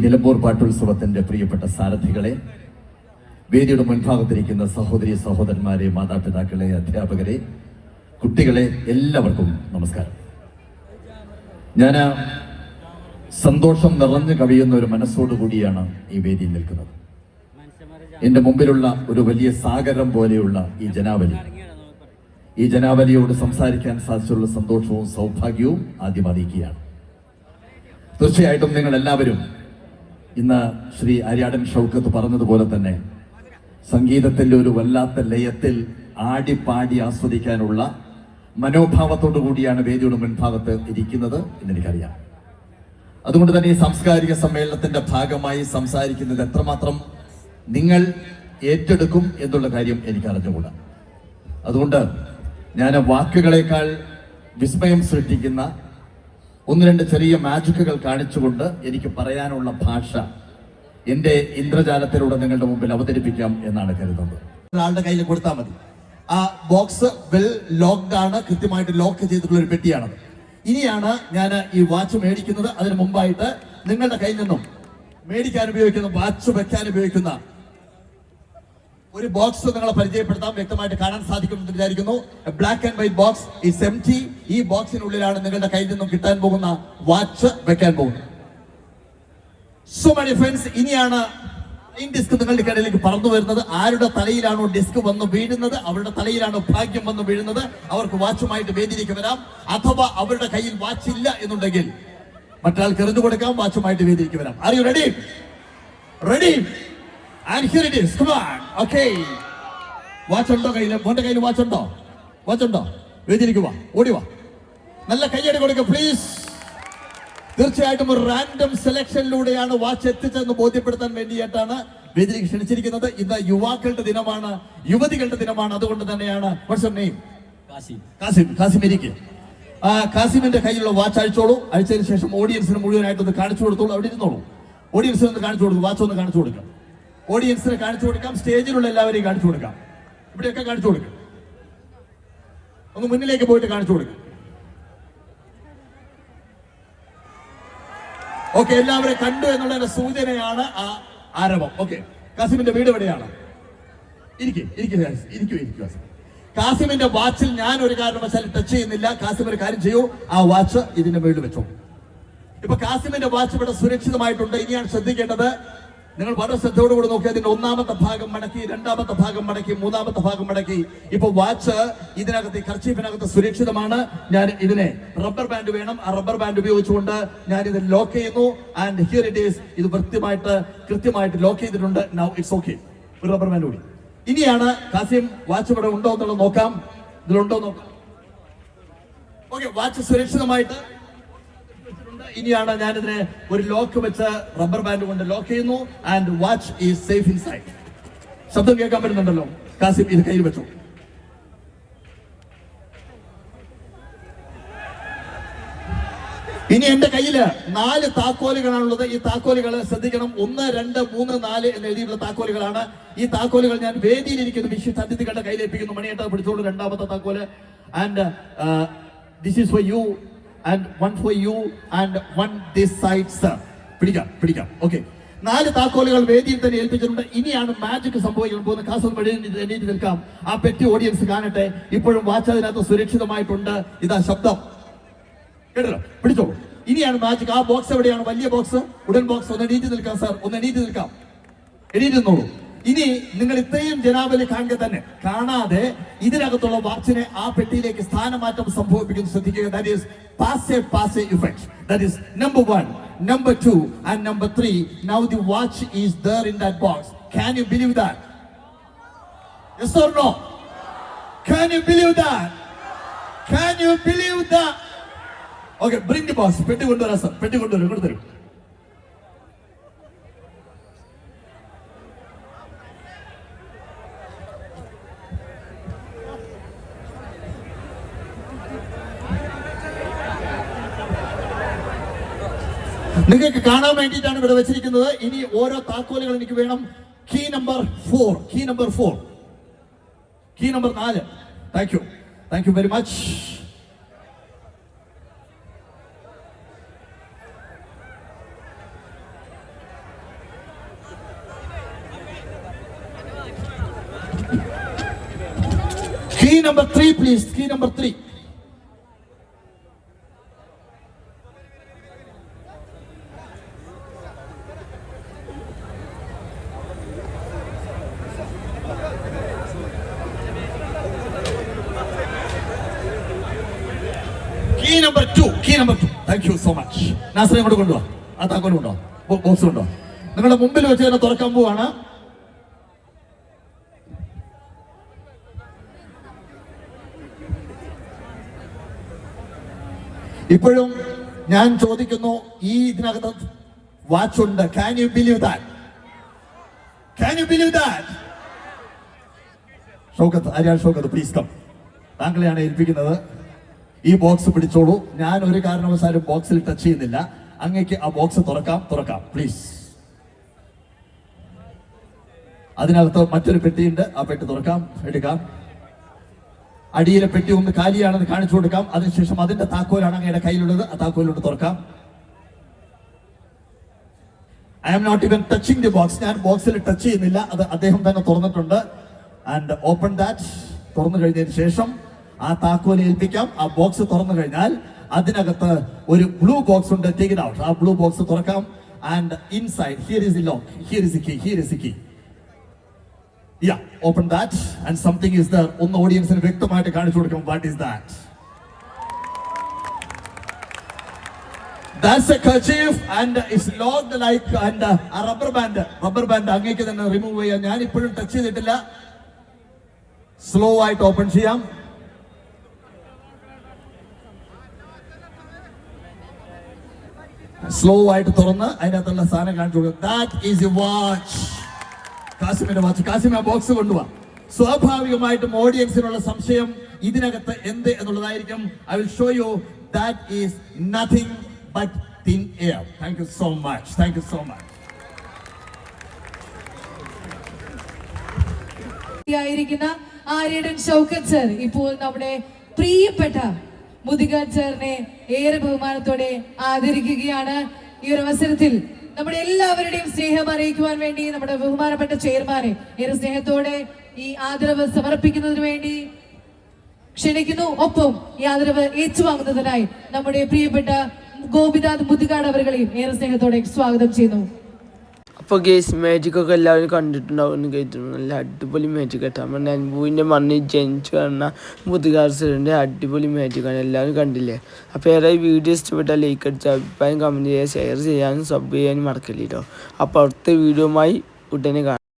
നിലമ്പൂർ പാട്ടുത്സവത്തിന്റെ പ്രിയപ്പെട്ട സാരഥികളെ, വേദിയുടെ മുൻഭാഗത്തിരിക്കുന്ന സഹോദരി സഹോദരന്മാരെ, മാതാപിതാക്കളെ, അധ്യാപകരെ, കുട്ടികളെ, എല്ലാവർക്കും നമസ്കാരം. ഞാൻ സന്തോഷം നിറഞ്ഞു കവിയുന്ന ഒരു മനസ്സോടുകൂടിയാണ് ഈ വേദിയിൽ നിൽക്കുന്നത്. എന്റെ മുമ്പിലുള്ള ഒരു വലിയ സാഗരം പോലെയുള്ള ഈ ജനാവലിയോട് സംസാരിക്കാൻ സാധിച്ചുള്ള സന്തോഷവും സൗഭാഗ്യവും ആദ്യം അറിയിക്കുകയാണ്. തീർച്ചയായിട്ടും നിങ്ങൾ എല്ലാവരും ഇന്ന് ശ്രീ ആര്യാടൻ ഷൗക്കത്ത് പറഞ്ഞതുപോലെ തന്നെ സംഗീതത്തിന്റെ ഒരു വല്ലാത്ത ലയത്തിൽ ആടിപ്പാടി ആസ്വദിക്കാനുള്ള മനോഭാവത്തോടു കൂടിയാണ് വേദിയുടെ മുൻഭാഗത്ത് ഇരിക്കുന്നത് എന്നെനിക്കറിയാം. അതുകൊണ്ട് തന്നെ ഈ സാംസ്കാരിക സമ്മേളനത്തിന്റെ ഭാഗമായി സംസാരിക്കുന്നത് എത്രമാത്രം നിങ്ങൾ ഏറ്റെടുക്കും എന്നുള്ള കാര്യം എനിക്ക് അറിഞ്ഞുകൂടാ. അതുകൊണ്ട് ഞാൻ വാക്കുകളേക്കാൾ വിസ്മയം സൃഷ്ടിക്കുന്ന ഒന്ന് രണ്ട് ചെറിയ മാജിക്കുകൾ കാണിച്ചുകൊണ്ട് എനിക്ക് പറയാനുള്ള ഭാഷ എന്റെ ഇന്ദ്രജാലത്തിലൂടെ നിങ്ങളുടെ മുമ്പിൽ അവതരിപ്പിക്കാം എന്നാണ് കരുതുന്നത്. ഒരാളുടെ കയ്യിൽ കൊടുത്താൽ മതി. ആ ബോക്സ് വെൽ ലോക്ക്ഡ് ആണ്, കൃത്യമായിട്ട് ലോക്ക് ചെയ്തിട്ടുള്ള ഒരു പെട്ടിയാണത്. ഇനിയാണ് ഞാൻ ഈ വാച്ച് മേടിക്കുന്നത്. അതിന് മുമ്പായിട്ട് നിങ്ങളുടെ കയ്യിൽ നിന്നും മേടിക്കാൻ ഉപയോഗിക്കുന്ന, വാച്ച് വെക്കാൻ ഉപയോഗിക്കുന്ന ഒരു ബോക്സ് നിങ്ങളെ പരിചയപ്പെടുത്താം. വ്യക്തമായിട്ട് കാണാൻ സാധിക്കുമെന്ന് വിചാരിക്കുന്നു. Black and white box is empty. ഈ ബോക്സിനുള്ളിലാണ് നിങ്ങളുടെ കയ്യിൽ നിന്നും കിട്ടാൻ പോകുന്ന വാച്ച് വെക്കാൻ പോകുന്നത്. സോ മൈ ഫ്രണ്ട്സ്, ഇനിയാണ് ഈ ഡിസ്ക് നിങ്ങളുടെ കടയിലേക്ക് പറന്നു വരുന്നത്. ആരുടെ തലയിലാണോ ഡിസ്ക് വന്ന് വീഴുന്നത്, അവരുടെ തലയിലാണോ ഭാഗ്യം വന്ന് വീഴുന്നത്, അവർക്ക് വാച്ചുമായിട്ട് വേദിയിലേക്ക് വരാം. അഥവാ അവരുടെ കയ്യിൽ വാച്ച് ഇല്ല എന്നുണ്ടെങ്കിൽ മറ്റൊരാൾക്ക് എറിഞ്ഞു കൊടുക്കാം, വാച്ചുമായിട്ട് വേദിയിലേക്ക് വരാം. Are you ready? Ready? And here it is. Come on. Okay. Watch ഉണ്ടോ കയ്യിൽ? മോന്റെ കയ്യിൽ വാച്ച് ഉണ്ടോ? വാച്ച് ഉണ്ടോ? വേദിയിലേക്ക് വാ, ഓടി വാ. നല്ല കയ്യടി കൊടുക്കുക പ്ലീസ്. തീർച്ചയായിട്ടും ഒരു റാൻഡം സെലക്ഷനിലൂടെയാണ് വാച്ച് എത്തിച്ചതെന്ന് ബോധ്യപ്പെടുത്താൻ വേണ്ടിയിട്ടാണ് വേദിയിലേക്ക് ക്ഷണിച്ചിരിക്കുന്നത്. ഇന്ന് യുവാക്കളുടെ ദിനമാണ്, യുവതികളുടെ ദിനമാണ്. അതുകൊണ്ട് തന്നെയാണ്. What's your name? കാസിം ഇരിക്കും. കാസിമിന്റെ കയ്യിലുള്ള വാച്ച് അഴിച്ചോളൂ. അഴിച്ചതിന് ശേഷം ഓഡിയൻസിന് മുഴുവനായിട്ടൊന്ന് കാണിച്ചു കൊടുത്തോളൂ. അവിടെ ഇരുന്നോളൂ. ഓഡിയൻസിന് ഒന്ന് കാണിച്ചു കൊടുക്കും. വാച്ച് ഒന്ന് കാണിച്ചു കൊടുക്കാം. ഓഡിയൻസിനെ കാണിച്ചു കൊടുക്കാം, സ്റ്റേജിലുള്ള എല്ലാവരെയും കാണിച്ചു കൊടുക്കാം. ഇവിടെയൊക്കെ കാണിച്ചു കൊടുക്കും. ഒന്ന് മുന്നിലേക്ക് പോയിട്ട് കാണിച്ചു കൊടുക്കും. ഓക്കെ, എല്ലാവരും കണ്ടു എന്നുള്ളതിന്റെ സൂചനയാണ് ആ ആരവം. ഓക്കെ, കാസിമിന്റെ വീട് എവിടെയാണ്? ഇരിക്കൂ. കാസിമിന്റെ വാച്ചിൽ ഞാൻ ഒരു കാരണവശാലും ടച്ച് ചെയ്യുന്നില്ല. കാസിം ഒരു കാര്യം ചെയ്യൂ, ആ വാച്ച് ഇതിന്റെ വീട് വെച്ചോ. ഇപ്പൊ കാസിമിന്റെ വാച്ച് ഇവിടെ സുരക്ഷിതമായിട്ടുണ്ട്. ഇനിയാണ് ശ്രദ്ധിക്കേണ്ടത്. നിങ്ങൾ വളരെ ശ്രദ്ധയോടുകൂടി നോക്കി. അതിന്റെ ഒന്നാമത്തെ ഭാഗം മടക്കി, രണ്ടാമത്തെ ഭാഗം മടക്കി, മൂന്നാമത്തെ ഭാഗം മടക്കി. ഇപ്പൊ വാച്ച് ഇതിനകത്ത്, കർച്ചീഫിനകത്ത് സുരക്ഷിതമാണ്. ഞാൻ ഇതിനെ റബ്ബർ ബാൻഡ് വേണം. ആ റബ്ബർ ബാൻഡ് ഉപയോഗിച്ചുകൊണ്ട് ഞാൻ ഇത് ലോക്ക് ചെയ്യുന്നു. And here it is. ഇത് കൃത്യമായിട്ട് ലോക്ക് ചെയ്തിട്ടുണ്ട്. Now it's okay. ഒരു റബ്ബർ ബാൻഡ് കൂടി. ഇനിയാണ് കാസിം വാച്ച് ഇവിടെ ഉണ്ടോ എന്നുള്ളത് നോക്കാം. ഇതിലുണ്ടോ നോക്കാം. ഓക്കെ, വാച്ച് സുരക്ഷിതമായിട്ട് ഇനിയാണ് ഞാനിതിനെ ഒരു ലോക്ക് വെച്ച് റബ്ബർ ബാൻഡ് കൊണ്ട് ലോക്ക് ചെയ്യുന്നു. And watch is safe inside. ശബ്ദം കേൾക്കാൻ പറ്റുന്നുണ്ടല്ലോ. കാസിം ഇത് കയ്യിൽ വെച്ചു. ഇനി എന്റെ കയ്യില് 4 താക്കോലുകളാണുള്ളത്. ഈ താക്കോലുകൾ ശ്രദ്ധിക്കണം. 1, 2, 3, 4 എന്ന് എഴുതിയിട്ടുള്ള താക്കോലുകളാണ്. ഈ താക്കോലുകൾ ഞാൻ വേദിയിലിരിക്കുന്ന വിശിഷ്ട അതിഥികളുടെ കയ്യിലേൽപ്പിക്കുന്നു. മണിയേട്ട പിടിച്ചോളൂ രണ്ടാമത്തെ താക്കോല്. And this is for you and one for you and one this side sir. പിടിക്കാം. ഓക്കെ, 4 താക്കോലുകൾ വേദിയിൽ തന്നെ ഏൽപ്പിച്ചിട്ടുണ്ട്. ഇനിയാണ് മാജിക് സംഭവിക്കാൻ പോകുന്നത്. കാസം എണീറ്റ് നിൽക്കാം. ആ പെട്ടി ഓഡിയൻസ് കാണട്ടെ. ഇപ്പോഴും വാച്ച് അതിനകത്ത് സുരക്ഷിതമായിട്ടുണ്ട്. ഇതാ ശബ്ദം കേട്ടല്ലോ. പിടിച്ചോളൂ. ഇനിയാണ് മാജിക്. ആ ബോക്സ് എവിടെയാണ്? വലിയ ബോക്സ്, ഉടൻ ബോക്സ്. ഒന്ന് എണീറ്റ് നിൽക്കാം സാർ, ഒന്ന് എണീറ്റ് നിൽക്കാം. എണീറ്റ് നിന്നോളൂ. ഇനി നിങ്ങൾ ഇത്രയും ജനാവലി കാണാതെ ഇതിനകത്തുള്ള വാച്ചിനെ ആ പെട്ടിയിലേക്ക് സ്ഥാനമാറ്റം സംഭവിപ്പിക്കുന്നു. ശ്രദ്ധിക്കുക. That is passe effect. That is number 1, number 2 and number 3. Now the watch is there in that box. Can you believe that? Yes or no? Can you believe that? Can you believe that? Okay, bring the box. പെട്ടി കൊണ്ടുവരാം sir. പെട്ടി കൊണ്ടുവരും. ഇങ്ങോട്ട് തരും. നിങ്ങൾക്ക് കാണാൻ വേണ്ടിയിട്ടാണ് ഇവിടെ വെച്ചിരിക്കുന്നത്. ഇനി ഓരോ താക്കോലുകൾ എനിക്ക് വേണം. Key number 4, key number 4. Thank you very much. number 3, please. Key number 3. Key number 2. Key number 2. Thank you so much. നാസറെ ഇങ്ങോട്ട് കൊണ്ടുവാ. ആ താക്കോലുണ്ടോ? ബോക്സ് ഉണ്ടോ? നിങ്ങളുടെ മുമ്പിൽ വെച്ച് തന്നെ തുറക്കാൻ പോവാണ്. ഇപ്പോഴും ഞാൻ ചോദിക്കുന്നു, ഈ ഇതിനകത്ത് വാച്ച് ഉണ്ട്. Can you believe that? Can you believe that? Shoukath, Aryad Shoukath, please come. താങ്കളെയാണ് ഏൽപ്പിക്കുന്നത്. ഈ ബോക്സ് പിടിച്ചോളൂ. ഞാൻ ഒരു കാരണവശാലും ബോക്സിൽ ടച്ച് ചെയ്യുന്നില്ല. അങ്ങേക്ക് ആ ബോക്സ് തുറക്കാം പ്ലീസ്. അതിനകത്ത് മറ്റൊരു പെട്ടിയുണ്ട്. ആ പെട്ടി തുറക്കാം, എടുക്കാം. അടിയിലെ പെട്ടി ഒന്ന് കാലിയാണെന്ന് കാണിച്ചു കൊടുക്കാം. അതിനുശേഷം അതിന്റെ താക്കോലാണ് അങ്ങയുടെ കയ്യിലുള്ളത്. ആ താക്കോലിലോട്ട് തുറക്കാം. I am not even touching the box. ഞാൻ ബോക്സിൽ ടച്ച് ചെയ്യുന്നില്ല. അത് അദ്ദേഹം തന്നെ തുറന്നിട്ടുണ്ട്. And open that. തുറന്നു കഴിഞ്ഞതിന് ശേഷം ആ താക്കോൽ ഏൽപ്പിക്കാം. ആ ബോക്സ് തുറന്നു കഴിഞ്ഞാൽ അതിനകത്ത് ഒരു ബ്ലൂ ബോക്സ് ഉണ്ട്. Take it out. ആ ബ്ലൂ ബോക്സ് തുറക്കാം. And inside here is the lock, here is the key, here is the key. Yeah, open that and something is there. ഒന്ന് ഓഡിയൻസിന് വ്യക്തമായിട്ട് കാണിച്ചു കൊടുക്കും. What is that? That's a kerchief and it's locked like and a rubber band അങ്ങേക്ക് തന്നെ remove ചെയ്യാം. ഞാൻ ഇപ്പോഴും ടച്ച് ചെയ്തിട്ടില്ല. സ്ലോ ആയിട്ട് ഓപ്പൺ ചെയ്യാം. സ്ലോ ആയിട്ട് തുറന്ന് അതിനകത്തുള്ള സാധനം കാണിച്ചു കൊടുക്കും. That is a watch. കാസിമിന്റെ വാച്ച്. കാസിം ആ ബോക്സ് കൊണ്ടുപോവാ. സ്വാഭാവികമായിട്ടും ഓഡിയൻസിനുള്ള സംശയം ഇതിനകത്ത് എന്ത് എന്നുള്ളതായിരിക്കും. I will show you. That is nothing but thin air. Thank you so much. Thank you so much. Aryadan Shoukath sir ഇപ്പോൾ നമ്മുടെ പ്രിയപ്പെട്ട മുദിഗാഡ് സാറിനെ ഏറെ ബഹുമാനത്തോടെ ആദരിക്കുകയാണ്. ഈ ഒരു അവസരത്തിൽ നമ്മുടെ എല്ലാവരുടെയും സ്നേഹം അറിയിക്കുവാൻ വേണ്ടി നമ്മുടെ ബഹുമാനപ്പെട്ട ചെയർമാനെ ഏറെ സ്നേഹത്തോടെ ഈ ആദരവ് സമർപ്പിക്കുന്നതിന് വേണ്ടി ക്ഷണിക്കുന്നു. ഒപ്പം ഈ ആദരവ് ഏറ്റുവാങ്ങുന്നതിനായി നമ്മുടെ പ്രിയപ്പെട്ട ഗോപിനാഥ് മുദിഗാഡ് അവരുകളെയും ഏറെ സ്നേഹത്തോടെ സ്വാഗതം ചെയ്യുന്നു. അപ്പോൾ ഗേസ് മാജിക്കൊക്കെ എല്ലാവരും കണ്ടിട്ടുണ്ടാവും എന്ന് കേട്ടിട്ടുണ്ട്. നല്ല അടിപൊളി മാജിക് കേട്ടോ. നമ്മുടെ അൻപൂവിൻ്റെ മണ്ണിൽ ജനിച്ചു പറഞ്ഞ മുദിഗാഡ് സാറിൻ്റെ അടിപൊളി മാജിക്കാണ്. എല്ലാവരും കണ്ടില്ലേ? അപ്പോൾ ഏറെ വീഡിയോ ഇഷ്ടപ്പെട്ടാൽ ലൈക്ക് അടിച്ച് അഭിപ്രായം കമൻറ്റ് ചെയ്യുക, ഷെയർ ചെയ്യാനും സബ് ചെയ്യാനും മറക്കല്ലേ കേട്ടോ. അപ്പോൾ അടുത്ത വീഡിയോയുമായി ഉടനെ കാണാം.